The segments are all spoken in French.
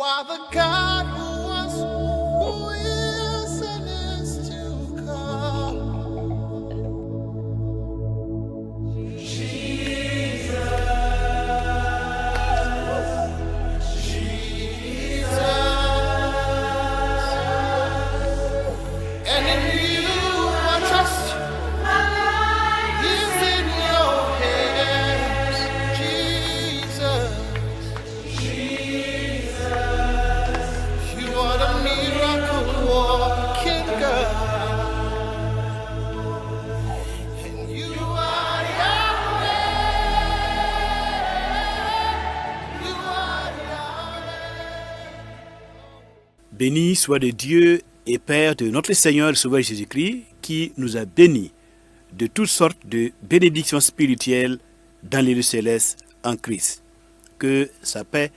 are the God who was, who is, and is to come. And in you I trust. My life is in your hands, Jesus. You are the miracle walking God. And you are Yahweh. You are Yahweh. Béni soit le Dieu et Père de notre Seigneur et Sauveur Jésus-Christ, qui nous a bénis de toutes sortes de bénédictions spirituelles dans les lieux célestes en Christ. Que sa paix,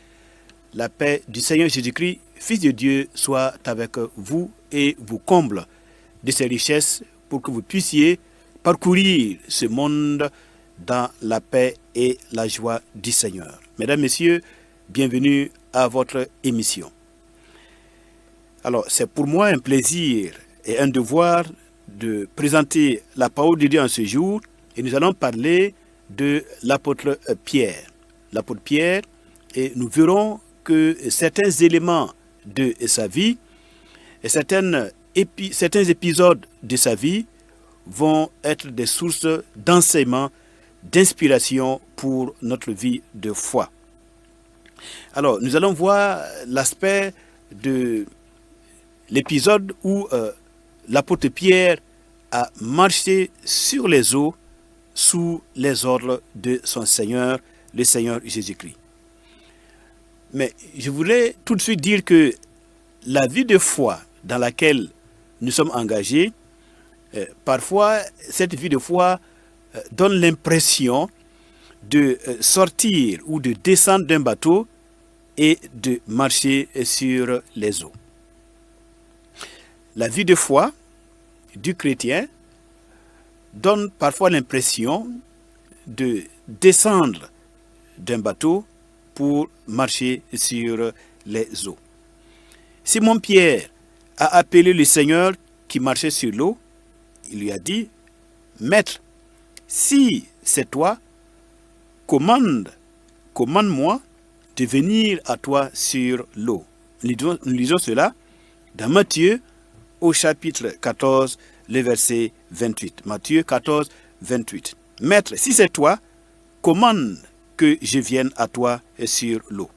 la paix du Seigneur Jésus-Christ, Fils de Dieu, soit avec vous et vous comble de ses richesses pour que vous puissiez parcourir ce monde dans la paix et la joie du Seigneur. Mesdames, Messieurs, bienvenue à votre émission. Alors, c'est pour moi un plaisir et un devoir de présenter la parole de Dieu en ce jour, et nous allons parler de l'apôtre Pierre. L'apôtre Pierre, et nous verrons que certains éléments de sa vie et certains épisodes de sa vie vont être des sources d'enseignement, d'inspiration pour notre vie de foi. Alors, nous allons voir l'aspect de l'épisode où l'apôtre Pierre a marché sur les eaux sous les ordres de son Seigneur, le Seigneur Jésus-Christ. Mais je voulais tout de suite dire que la vie de foi dans laquelle nous sommes engagés, parfois cette vie de foi donne l'impression de sortir ou de descendre d'un bateau et de marcher sur les eaux. La vie de foi du chrétien donne parfois l'impression de descendre d'un bateau pour marcher sur les eaux. Simon Pierre a appelé le Seigneur qui marchait sur l'eau. Il lui a dit, « Maître, si c'est toi, commande-moi de venir à toi sur l'eau. » Nous lisons cela dans Matthieu au chapitre 14, le verset 28. Matthieu 14, 28. « Maître, si c'est toi, commande que je vienne à toi sur l'eau. »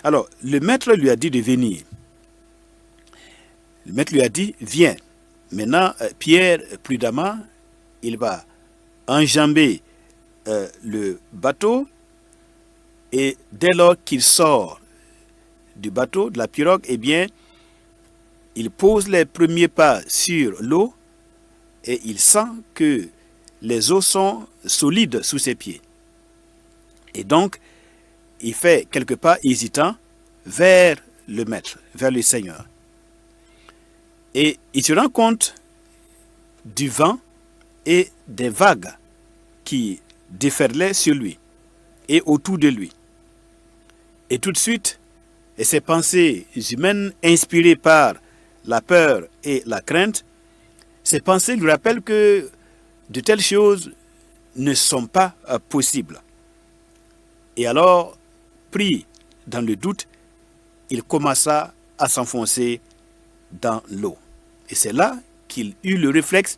Alors, le maître lui a dit de venir. Le maître lui a dit, viens. Maintenant, Pierre, prudemment, il va enjamber le bateau, et dès lors qu'il sort du bateau, de la pirogue, eh bien, il pose les premiers pas sur l'eau et il sent que les eaux sont solides sous ses pieds. Et donc, il fait quelques pas hésitants vers le maître, vers le Seigneur. Et il se rend compte du vent et des vagues qui déferlaient sur lui et autour de lui. Et tout de suite, ses pensées humaines inspirées par la peur et la crainte, ces pensées lui rappellent que de telles choses ne sont pas possibles. Et alors, pris dans le doute, il commença à s'enfoncer dans l'eau. Et c'est là qu'il eut le réflexe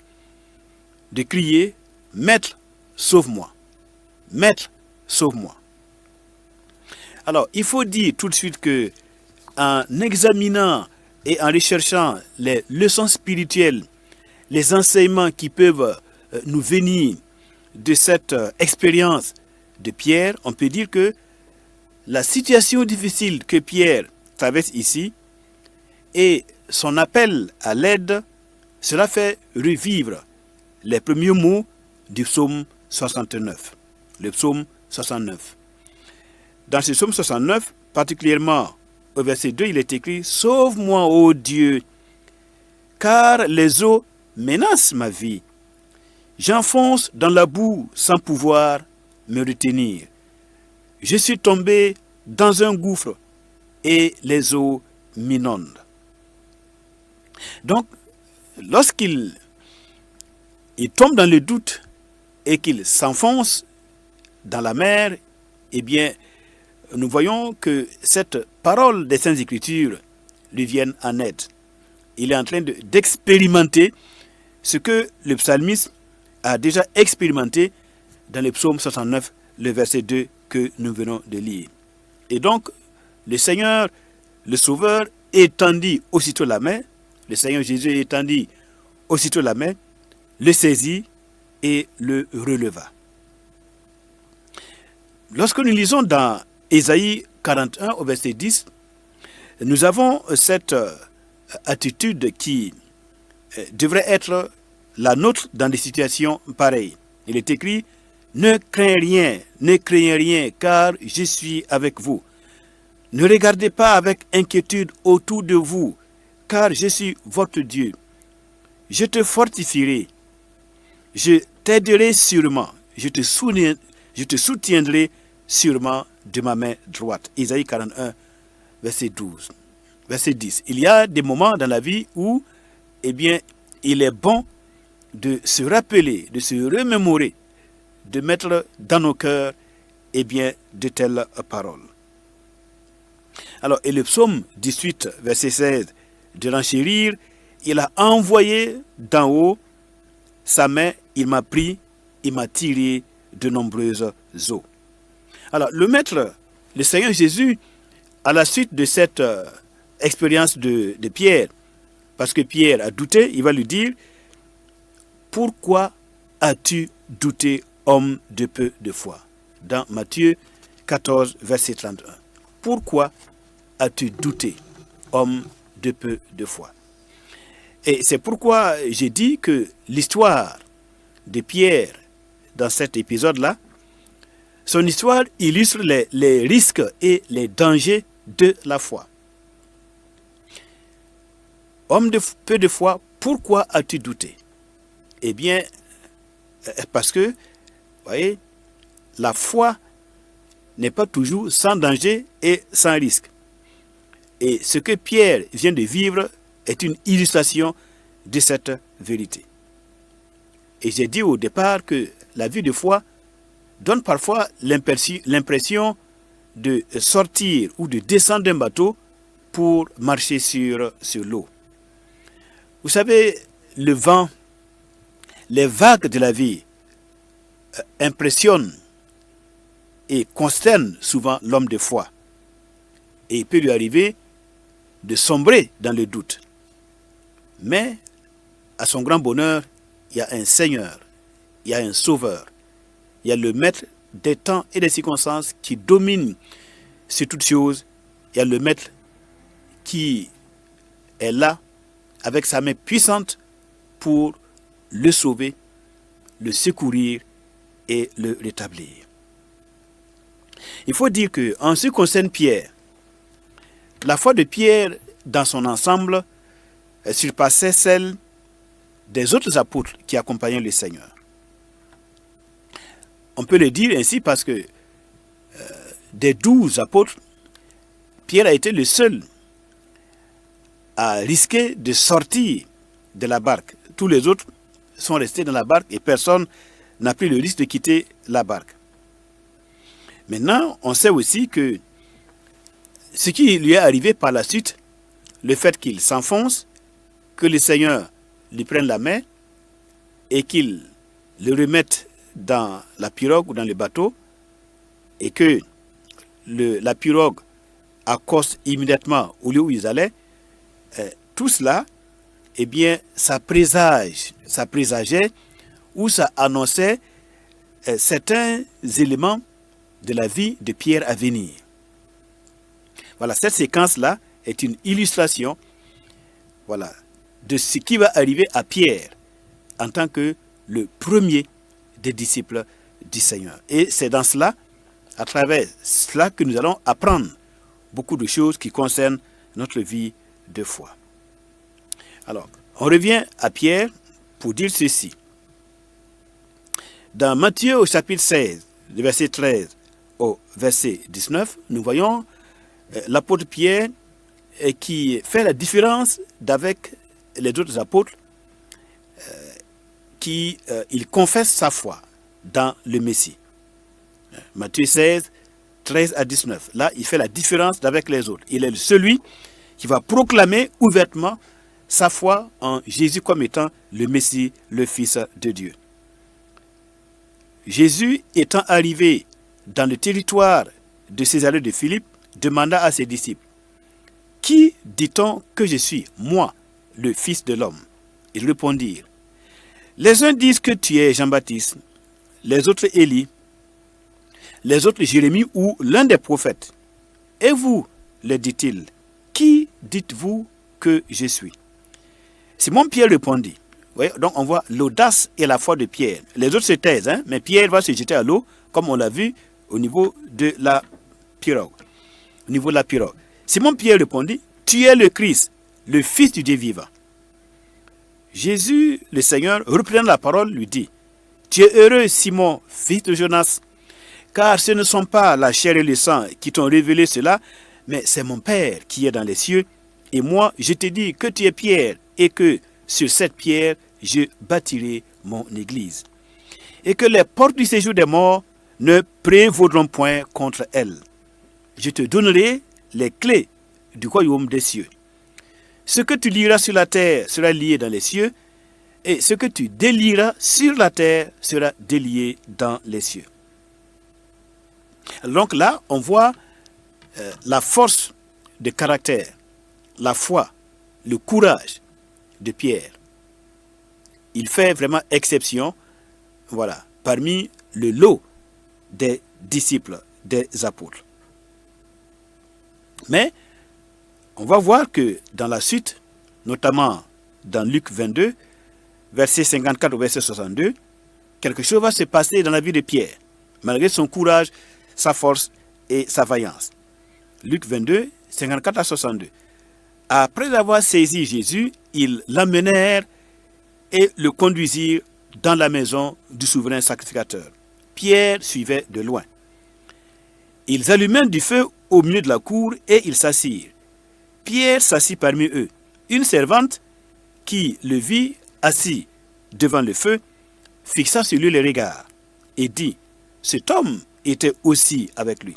de crier « Maître, sauve-moi! Maître, sauve-moi !» Alors, il faut dire tout de suite que en examinant et en recherchant les leçons spirituelles, les enseignements qui peuvent nous venir de cette expérience de Pierre, on peut dire que la situation difficile que Pierre traverse ici et son appel à l'aide, cela fait revivre les premiers mots du psaume 69. Le psaume 69. Dans ce psaume 69, particulièrement au verset 2, il est écrit « Sauve-moi, ô Dieu, car les eaux menacent ma vie. J'enfonce dans la boue sans pouvoir me retenir. Je suis tombé dans un gouffre et les eaux m'inondent. Donc, lorsqu'il tombe dans le doute et qu'il s'enfonce dans la mer, eh bien, nous voyons que cette parole des Saintes Écritures lui vient en aide. Il est en train d'expérimenter ce que le psalmiste a déjà expérimenté dans le psaume 69, le verset 2 que nous venons de lire. Et donc, le Seigneur, le Sauveur, étendit aussitôt la main, le Seigneur Jésus étendit aussitôt la main, le saisit et le releva. Lorsque nous lisons dans Ésaïe 41 au verset 10, nous avons cette attitude qui devrait être la nôtre dans des situations pareilles. Il est écrit « Ne craignez rien, car je suis avec vous. Ne regardez pas avec inquiétude autour de vous, car je suis votre Dieu. Je te fortifierai, je t'aiderai sûrement, je te soutiendrai sûrement de ma main droite. » Ésaïe 41, verset 12. Verset 10. Il y a des moments dans la vie où, eh bien, il est bon de se rappeler, de se remémorer, de mettre dans nos cœurs, eh bien, de telles paroles. Alors, et le psaume 18, verset 16, de l'enchérir, il a envoyé d'en haut sa main, il m'a pris, il m'a tiré de nombreuses eaux. Alors, le Maître, le Seigneur Jésus, à la suite de cette expérience de Pierre, parce que Pierre a douté, il va lui dire « Pourquoi as-tu douté, homme de peu de foi ?» Dans Matthieu 14, verset 31. « Pourquoi as-tu douté, homme de peu de foi ?» Et c'est pourquoi j'ai dit que l'histoire de Pierre, dans cet épisode-là, son histoire illustre les risques et les dangers de la foi. Homme de peu de foi, pourquoi as-tu douté? Eh bien, parce que, vous voyez, la foi n'est pas toujours sans danger et sans risque. Et ce que Pierre vient de vivre est une illustration de cette vérité. Et j'ai dit au départ que la vie de foi donne parfois l'impression de sortir ou de descendre d'un bateau pour marcher sur l'eau. Vous savez, le vent, les vagues de la vie impressionnent et consternent souvent l'homme de foi. Et il peut lui arriver de sombrer dans le doute. Mais, à son grand bonheur, il y a un Seigneur, il y a un Sauveur, il y a le Maître des temps et des circonstances qui domine sur toutes choses. Il y a le Maître qui est là avec sa main puissante pour le sauver, le secourir et le rétablir. Il faut dire que, en ce qui concerne Pierre, la foi de Pierre dans son ensemble surpassait celle des autres apôtres qui accompagnaient le Seigneur. On peut le dire ainsi parce que des 12 apôtres, Pierre a été le seul à risquer de sortir de la barque. Tous les autres sont restés dans la barque et personne n'a pris le risque de quitter la barque. Maintenant, on sait aussi que ce qui lui est arrivé par la suite, le fait qu'il s'enfonce, que le Seigneur lui prenne la main et qu'il le remette dans la pirogue ou dans le bateau et que la pirogue accoste immédiatement au lieu où ils allaient, tout cela, eh bien, ça présageait ou ça annonçait certains éléments de la vie de Pierre à venir. Voilà, cette séquence-là est une illustration, voilà, de ce qui va arriver à Pierre en tant que le premier des disciples du Seigneur. Et c'est dans cela, à travers cela, que nous allons apprendre beaucoup de choses qui concernent notre vie de foi. Alors, on revient à Pierre pour dire ceci. Dans Matthieu au chapitre 16, du verset 13 au verset 19, nous voyons l'apôtre Pierre qui fait la différence d'avec les autres apôtres il confesse sa foi dans le Messie. Matthieu 16, 13 à 19. Là, il fait la différence d'avec les autres. Il est celui qui va proclamer ouvertement sa foi en Jésus comme étant le Messie, le Fils de Dieu. Jésus étant arrivé dans le territoire de Césarée de Philippe, demanda à ses disciples, « Qui dit-on que je suis, moi, le Fils de l'homme » Ils répondirent, « Les uns disent que tu es Jean-Baptiste, les autres Élie, les autres Jérémie ou l'un des prophètes. Et vous, leur dit-il, qui dites-vous que je suis ?» Simon-Pierre répondit. Vous voyez, donc on voit l'audace et la foi de Pierre. Les autres se taisent, hein, mais Pierre va se jeter à l'eau, comme on l'a vu au niveau de la pirogue. Simon-Pierre répondit, « Tu es le Christ, le Fils du Dieu vivant. » Jésus, le Seigneur, reprenant la parole, lui dit, « Tu es heureux, Simon, fils de Jonas, car ce ne sont pas la chair et le sang qui t'ont révélé cela, mais c'est mon Père qui est dans les cieux. Et moi, je te dis que tu es Pierre, et que sur cette pierre, je bâtirai mon église. Et que les portes du séjour des morts ne prévaudront point contre elle. Je te donnerai les clés du royaume des cieux. Ce que tu liras sur la terre sera lié dans les cieux, et ce que tu délieras sur la terre sera délié dans les cieux. » Donc là, on voit la force de caractère, la foi, le courage de Pierre. Il fait vraiment exception, voilà, parmi le lot des disciples, des apôtres. Mais on va voir que dans la suite, notamment dans Luc 22, verset 54 au verset 62, quelque chose va se passer dans la vie de Pierre, malgré son courage, sa force et sa vaillance. Luc 22, 54 à 62. Après avoir saisi Jésus, ils l'emmenèrent et le conduisirent dans la maison du souverain sacrificateur. Pierre suivait de loin. Ils allumèrent du feu au milieu de la cour et ils s'assirent. Pierre s'assit parmi eux. Une servante qui le vit assis devant le feu fixa sur lui les regards et dit, « Cet homme était aussi avec lui. »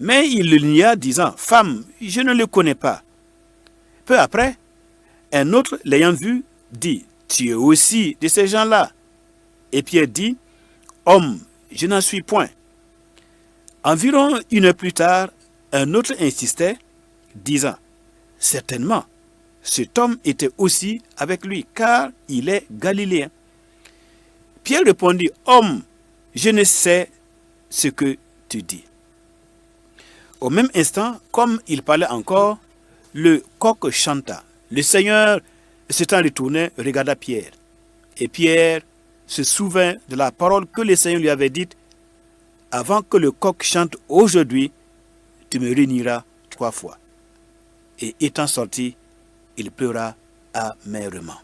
Mais il le nia, disant, « Femme, je ne le connais pas. » Peu après, un autre l'ayant vu dit, « Tu es aussi de ces gens-là. » Et Pierre dit, « Homme, je n'en suis point. » Environ une heure plus tard, un autre insistait, disant, « Certainement, cet homme était aussi avec lui, car il est galiléen. » Pierre répondit, « Homme, je ne sais ce que tu dis. » Au même instant, comme il parlait encore, le coq chanta. Le Seigneur, s'étant retourné, regarda Pierre. Et Pierre se souvint de la parole que le Seigneur lui avait dite, « Avant que le coq chante aujourd'hui, tu me réuniras 3 fois. » Et étant sorti, il pleura amèrement.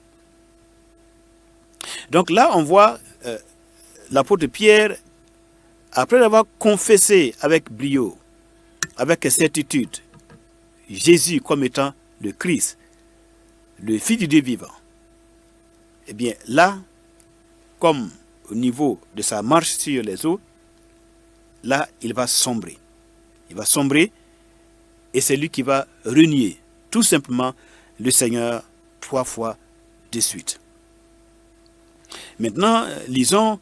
Donc là, on voit l'apôtre Pierre, après avoir confessé avec brio, avec certitude, Jésus comme étant le Christ, le Fils du Dieu vivant. Eh bien là, comme au niveau de sa marche sur les eaux, là, il va sombrer. Il va sombrer et c'est lui qui va renier tout simplement le Seigneur 3 fois de suite. Maintenant, lisons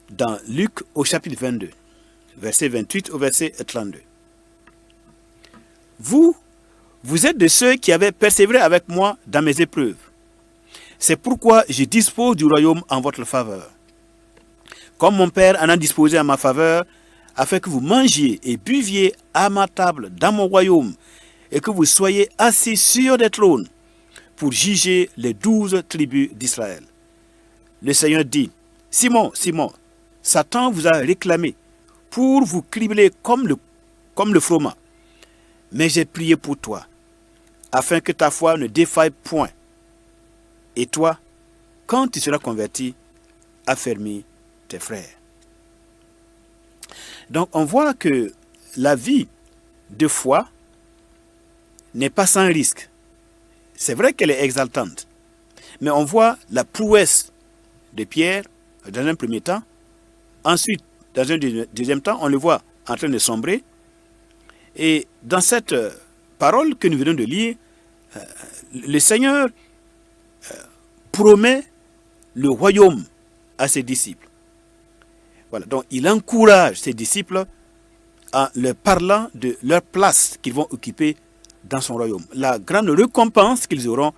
dans Luc au chapitre 22, verset 28 au verset 32. Vous êtes de ceux qui avaient persévéré avec moi dans mes épreuves. C'est pourquoi je dispose du royaume en votre faveur. Comme mon Père en a disposé en ma faveur, afin que vous mangiez et buviez à ma table dans mon royaume, et que vous soyez assis sur des trônes pour juger les 12 tribus d'Israël. Le Seigneur dit, « Simon, Simon, Satan vous a réclamé pour vous cribler comme le froment. Mais j'ai prié pour toi, afin que ta foi ne défaille point. Et toi, quand tu seras converti, affermis tes frères. » Donc on voit que la vie de foi n'est pas sans risque. C'est vrai qu'elle est exaltante, mais on voit la prouesse de Pierre dans un premier temps. Ensuite, dans un deuxième temps, on le voit en train de sombrer. Et dans cette parole que nous venons de lire, le Seigneur promet le royaume à ses disciples. Voilà, donc il encourage ses disciples en leur parlant de leur place qu'ils vont occuper dans son royaume. La grande récompense qu'ils auront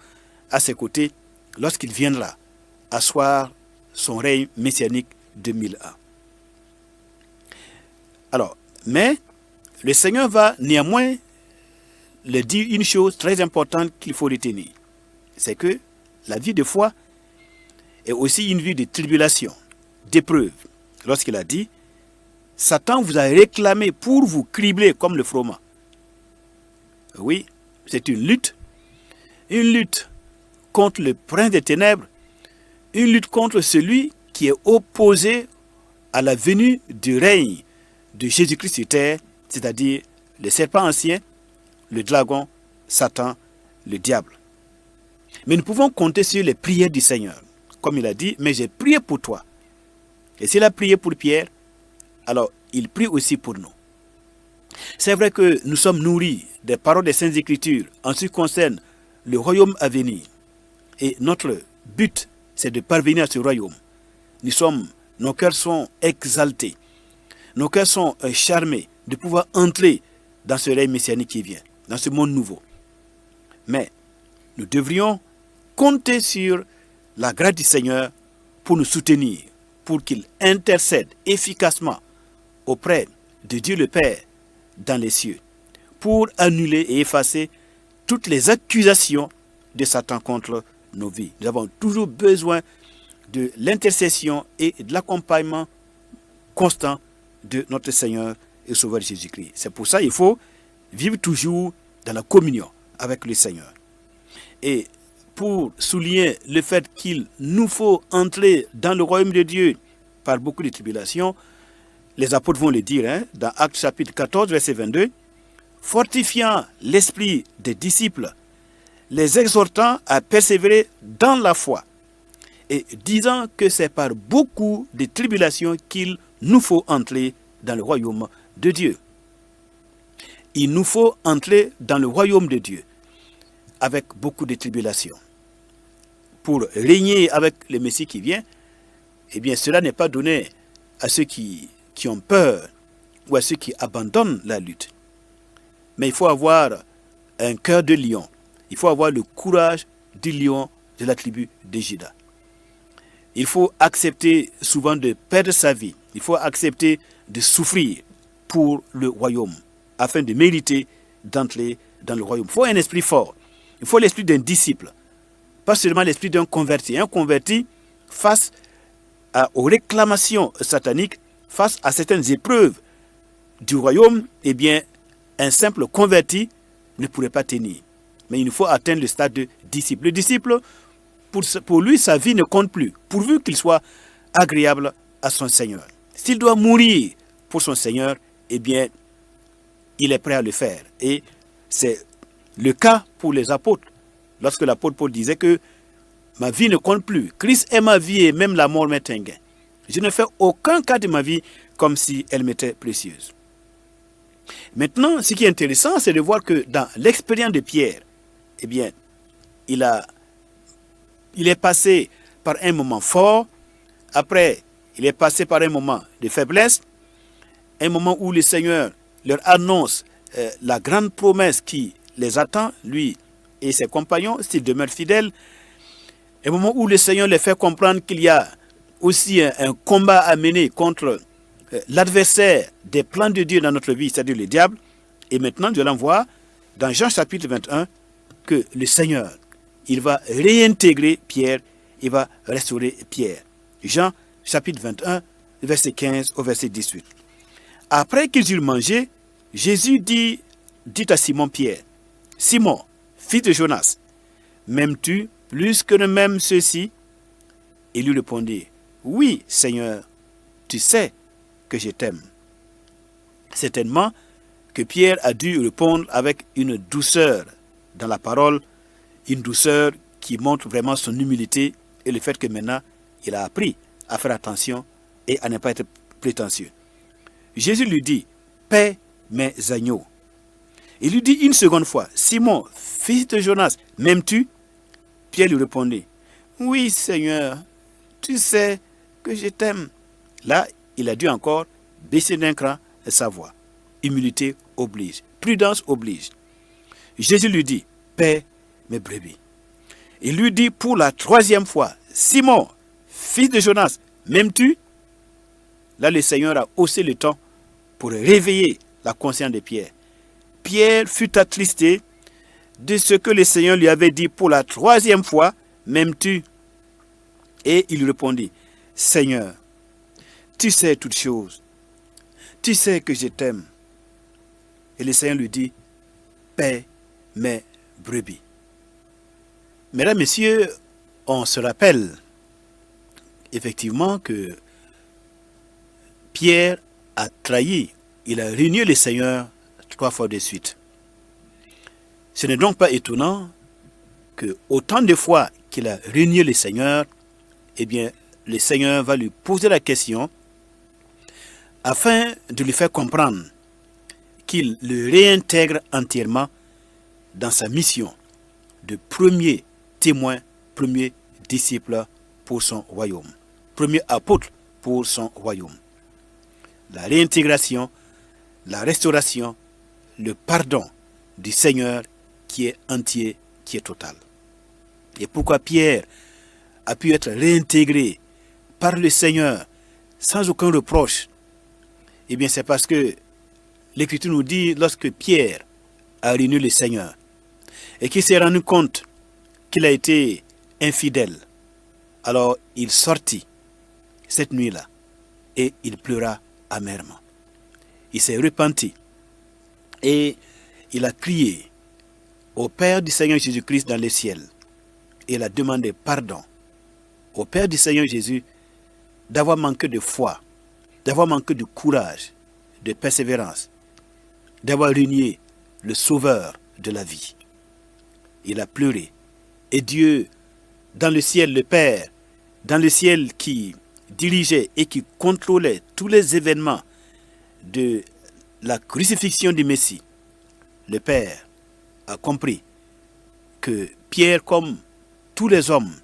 à ses côtés lorsqu'il viendra asseoir son règne messianique de 1000 ans. Alors, mais le Seigneur va néanmoins leur dire une chose très importante qu'il faut retenir. C'est que la vie de foi est aussi une vie de tribulation, d'épreuve. Lorsqu'il a dit, Satan vous a réclamé pour vous cribler comme le froment. Oui, c'est une lutte contre le prince des ténèbres, une lutte contre celui qui est opposé à la venue du règne de Jésus-Christ sur terre, c'est-à-dire le serpent ancien, le dragon, Satan, le diable. Mais nous pouvons compter sur les prières du Seigneur. Comme il a dit, mais j'ai prié pour toi. Et s'il a prié pour Pierre, alors il prie aussi pour nous. C'est vrai que nous sommes nourris des paroles des Saintes Écritures en ce qui concerne le royaume à venir. Et notre but, c'est de parvenir à ce royaume. Nos cœurs sont exaltés. Nos cœurs sont charmés de pouvoir entrer dans ce règne messianique qui vient, dans ce monde nouveau. Mais nous devrions compter sur la grâce du Seigneur pour nous soutenir, pour qu'il intercède efficacement auprès de Dieu le Père dans les cieux, pour annuler et effacer toutes les accusations de Satan contre nos vies. Nous avons toujours besoin de l'intercession et de l'accompagnement constant de notre Seigneur et Sauveur Jésus-Christ. C'est pour ça qu'il faut vivre toujours dans la communion avec le Seigneur. Et pour souligner le fait qu'il nous faut entrer dans le royaume de Dieu par beaucoup de tribulations, les apôtres vont le dire dans Actes chapitre 14, verset 22, fortifiant l'esprit des disciples, les exhortant à persévérer dans la foi et disant que c'est par beaucoup de tribulations qu'il nous faut entrer dans le royaume de Dieu. Il nous faut entrer dans le royaume de Dieu avec beaucoup de tribulations. Pour régner avec le Messie qui vient, eh bien cela n'est pas donné à ceux qui ont peur ou à ceux qui abandonnent la lutte. Mais il faut avoir un cœur de lion. Il faut avoir le courage du lion de la tribu de Juda. Il faut accepter souvent de perdre sa vie. Il faut accepter de souffrir pour le royaume afin de mériter d'entrer dans le royaume. Il faut un esprit fort. Il faut l'esprit d'un disciple. Pas seulement l'esprit d'un converti. Un converti face aux réclamations sataniques, face à certaines épreuves du royaume, eh bien, un simple converti ne pourrait pas tenir. Mais il nous faut atteindre le stade de disciple. Le disciple, pour lui, sa vie ne compte plus, pourvu qu'il soit agréable à son Seigneur. S'il doit mourir pour son Seigneur, eh bien, il est prêt à le faire. Et c'est le cas pour les apôtres. Lorsque l'apôtre Paul disait que ma vie ne compte plus, Christ est ma vie et même la mort m'est un gain. Je ne fais aucun cas de ma vie comme si elle m'était précieuse. Maintenant, ce qui est intéressant, c'est de voir que dans l'expérience de Pierre, eh bien, il est passé par un moment fort, après, il est passé par un moment de faiblesse, un moment où le Seigneur leur annonce la grande promesse qui les attend, lui et ses compagnons, s'ils demeurent fidèles, un moment où le Seigneur les fait comprendre qu'il y a aussi un combat à mener contre l'adversaire des plans de Dieu dans notre vie, c'est-à-dire le diable. Et maintenant, nous allons voir dans Jean chapitre 21 que le Seigneur, il va réintégrer Pierre, il va restaurer Pierre. Jean chapitre 21, verset 15 au verset 18. Après qu'ils eurent mangé, Jésus dit à Simon Pierre, « Simon, fils de Jonas, m'aimes-tu plus que ne m'aiment ceux-ci » Il lui répondit, « Oui, Seigneur, tu sais que je t'aime. » Certainement que Pierre a dû répondre avec une douceur dans la parole une douceur qui montre vraiment son humilité et le fait que maintenant, il a appris à faire attention et à ne pas être prétentieux. Jésus lui dit, paie mes agneaux. Il lui dit une seconde fois, Simon, fils de Jonas, m'aimes-tu? Pierre lui répondit, oui Seigneur, tu sais que je t'aime. Là, il a dû encore baisser d'un cran sa voix. Humilité oblige, prudence oblige. Jésus lui dit, paie mes brebis. Il lui dit pour la troisième fois, Simon, fils de Jonas, m'aimes-tu? Là, le Seigneur a haussé le ton pour réveiller la conscience de Pierre. Pierre fut attristé de ce que le Seigneur lui avait dit pour la troisième fois, m'aimes-tu? Et il lui répondit, Seigneur, tu sais toutes choses, tu sais que je t'aime. Et le Seigneur lui dit, paie mes brebis. Mesdames, Messieurs, on se rappelle effectivement que Pierre a trahi, il a renié le Seigneur 3 fois de suite. Ce n'est donc pas étonnant que autant de fois qu'il a renié le Seigneur, eh bien, le Seigneur va lui poser la question afin de lui faire comprendre qu'il le réintègre entièrement dans sa mission de premier témoin, premier disciple pour son royaume, premier apôtre pour son royaume. La réintégration, la restauration, le pardon du Seigneur qui est entier, qui est total. Et pourquoi Pierre a pu être réintégré par le Seigneur sans aucun reproche? Eh bien, c'est parce que l'Écriture nous dit, lorsque Pierre a renié le Seigneur et qu'il s'est rendu compte qu'il a été infidèle, alors il sortit cette nuit-là et il pleura amèrement. Il s'est repenti et il a crié au Père du Seigneur Jésus-Christ dans les ciels. Et il a demandé pardon au Père du Seigneur Jésus d'avoir manqué de foi, d'avoir manqué de courage, de persévérance, d'avoir renié le Sauveur de la vie. Il a pleuré. Et Dieu, dans le ciel, le Père, dans le ciel qui dirigeait et qui contrôlait tous les événements de la crucifixion du Messie, le Père a compris que Pierre, comme tous les hommes,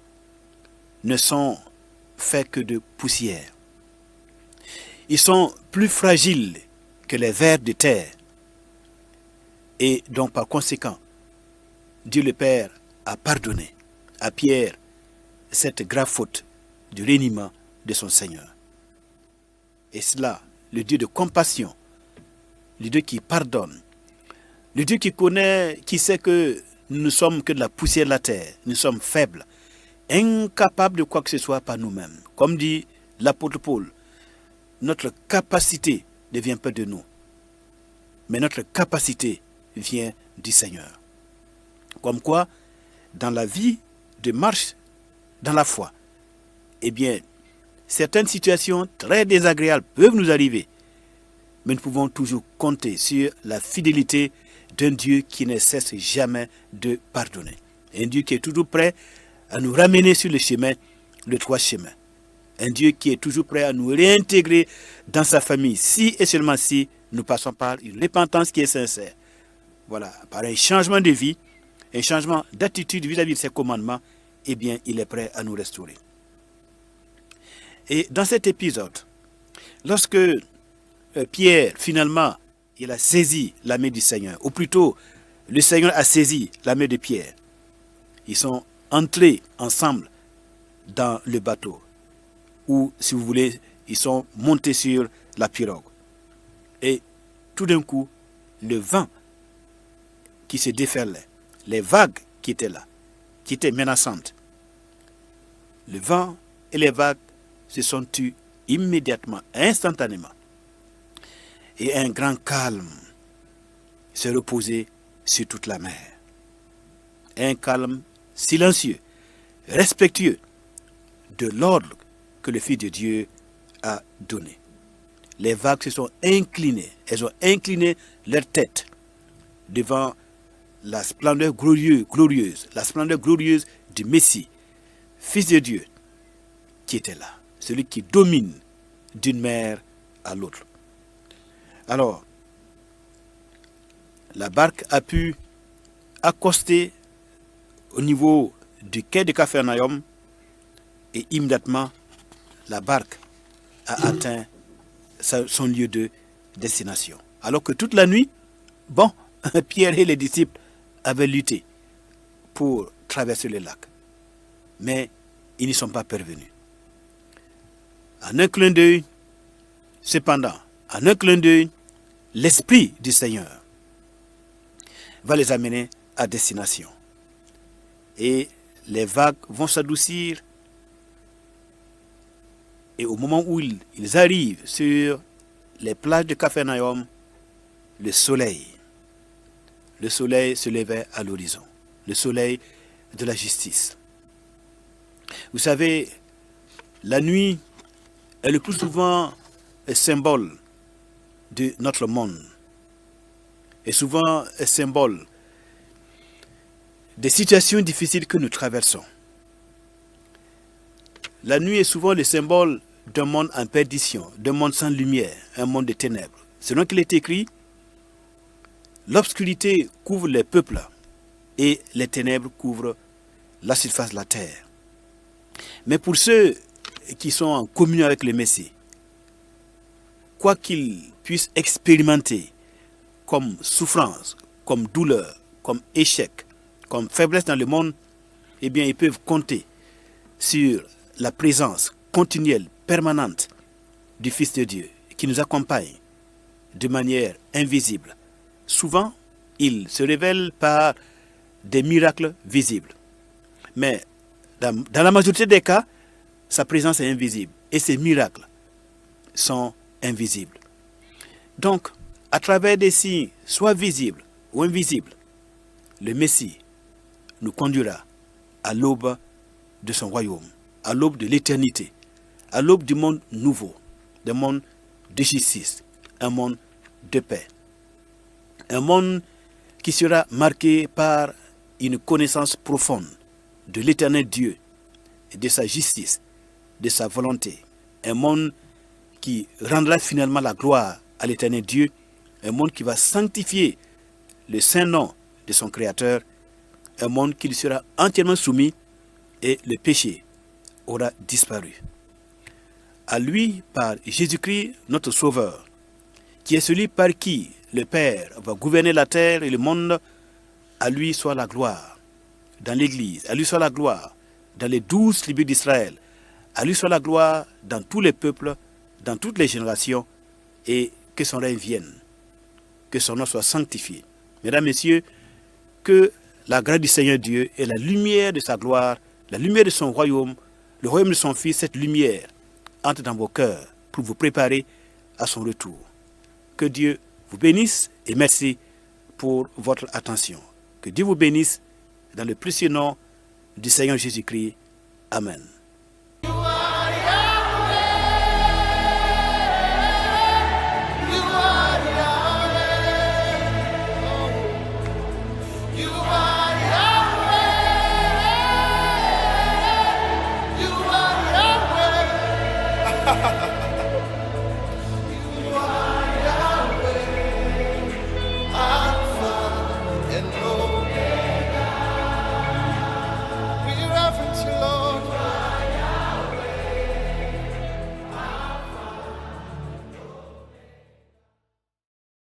ne sont faits que de poussière. Ils sont plus fragiles que les vers de terre. Et donc, par conséquent, Dieu le Père a pardonné à Pierre cette grave faute du reniement de son Seigneur. Et cela, le Dieu de compassion, le Dieu qui pardonne, le Dieu qui connaît, qui sait que nous ne sommes que de la poussière de la terre, nous sommes faibles, incapables de quoi que ce soit par nous-mêmes. Comme dit l'apôtre Paul, notre capacité ne vient pas de nous, mais notre capacité vient du Seigneur. Comme quoi, dans la vie de marche dans la foi, eh bien, certaines situations très désagréables peuvent nous arriver, mais nous pouvons toujours compter sur la fidélité d'un Dieu qui ne cesse jamais de pardonner. Un Dieu qui est toujours prêt à nous ramener sur le chemin, le droit chemin. Un Dieu qui est toujours prêt à nous réintégrer dans sa famille, si et seulement si nous passons par une repentance qui est sincère. Voilà, par un changement de vie, un changement d'attitude vis-à-vis de ses commandements, eh bien, il est prêt à nous restaurer. Et dans cet épisode, lorsque Pierre, finalement, il a saisi la main du Seigneur, ou plutôt, le Seigneur a saisi la main de Pierre. Ils sont entrés ensemble dans le bateau, ou, si vous voulez, ils sont montés sur la pirogue. Et tout d'un coup, le vent qui se déferlait, les vagues qui étaient là, qui étaient menaçantes, le vent et les vagues se sont tus immédiatement, instantanément. Et un grand calme s'est reposé sur toute la mer. Un calme silencieux, respectueux de l'ordre que le Fils de Dieu a donné. Les vagues se sont inclinées, elles ont incliné leur tête devant la splendeur glorieuse, la splendeur glorieuse du Messie, Fils de Dieu, qui était là, celui qui domine d'une mer à l'autre. Alors, la barque a pu accoster au niveau du quai de Capharnaüm et immédiatement, la barque a atteint son lieu de destination. Alors que toute la nuit, Pierre et les disciples avaient lutté pour traverser le lac. Mais ils n'y sont pas parvenus. En un clin d'œil, cependant, en un clin d'œil, l'Esprit du Seigneur va les amener à destination. Et les vagues vont s'adoucir. Et au moment où ils arrivent sur les plages de Capharnaüm, le soleil se levait à l'horizon. Le soleil de la justice. Vous savez, la nuit est le plus souvent un symbole de notre monde. Et souvent un symbole des situations difficiles que nous traversons. La nuit est souvent le symbole d'un monde en perdition, d'un monde sans lumière, un monde de ténèbres. Selon qu'il est écrit, l'obscurité couvre les peuples et les ténèbres couvrent la surface de la terre. Mais pour ceux qui sont en communion avec le Messie, quoi qu'ils puissent expérimenter comme souffrance, comme douleur, comme échec, comme faiblesse dans le monde, eh bien, ils peuvent compter sur la présence continuelle, permanente du Fils de Dieu, qui nous accompagne de manière invisible. Souvent, il se révèle par des miracles visibles. Mais dans la majorité des cas, sa présence est invisible et ses miracles sont invisibles. Donc, à travers des signes, soit visibles ou invisibles, le Messie nous conduira à l'aube de son royaume, à l'aube de l'éternité, à l'aube du monde nouveau, d'un monde de justice, un monde de paix. Un monde qui sera marqué par une connaissance profonde de l'éternel Dieu et de sa justice, de sa volonté. Un monde qui rendra finalement la gloire à l'éternel Dieu. Un monde qui va sanctifier le saint nom de son Créateur. Un monde qui lui sera entièrement soumis et le péché aura disparu. À lui, par Jésus-Christ, notre Sauveur, qui est celui par qui le Père va gouverner la terre et le monde, à lui soit la gloire dans l'Église, à lui soit la gloire dans les 12 tribus d'Israël, à lui soit la gloire dans tous les peuples, dans toutes les générations, et que son règne vienne, que son nom soit sanctifié. Mesdames, Messieurs, que la grâce du Seigneur Dieu et la lumière de sa gloire, la lumière de son royaume, le royaume de son Fils, cette lumière entre dans vos cœurs pour vous préparer à son retour. Que Dieu vous bénisse et merci pour votre attention. Que Dieu vous bénisse dans le précieux nom du Seigneur Jésus-Christ. Amen.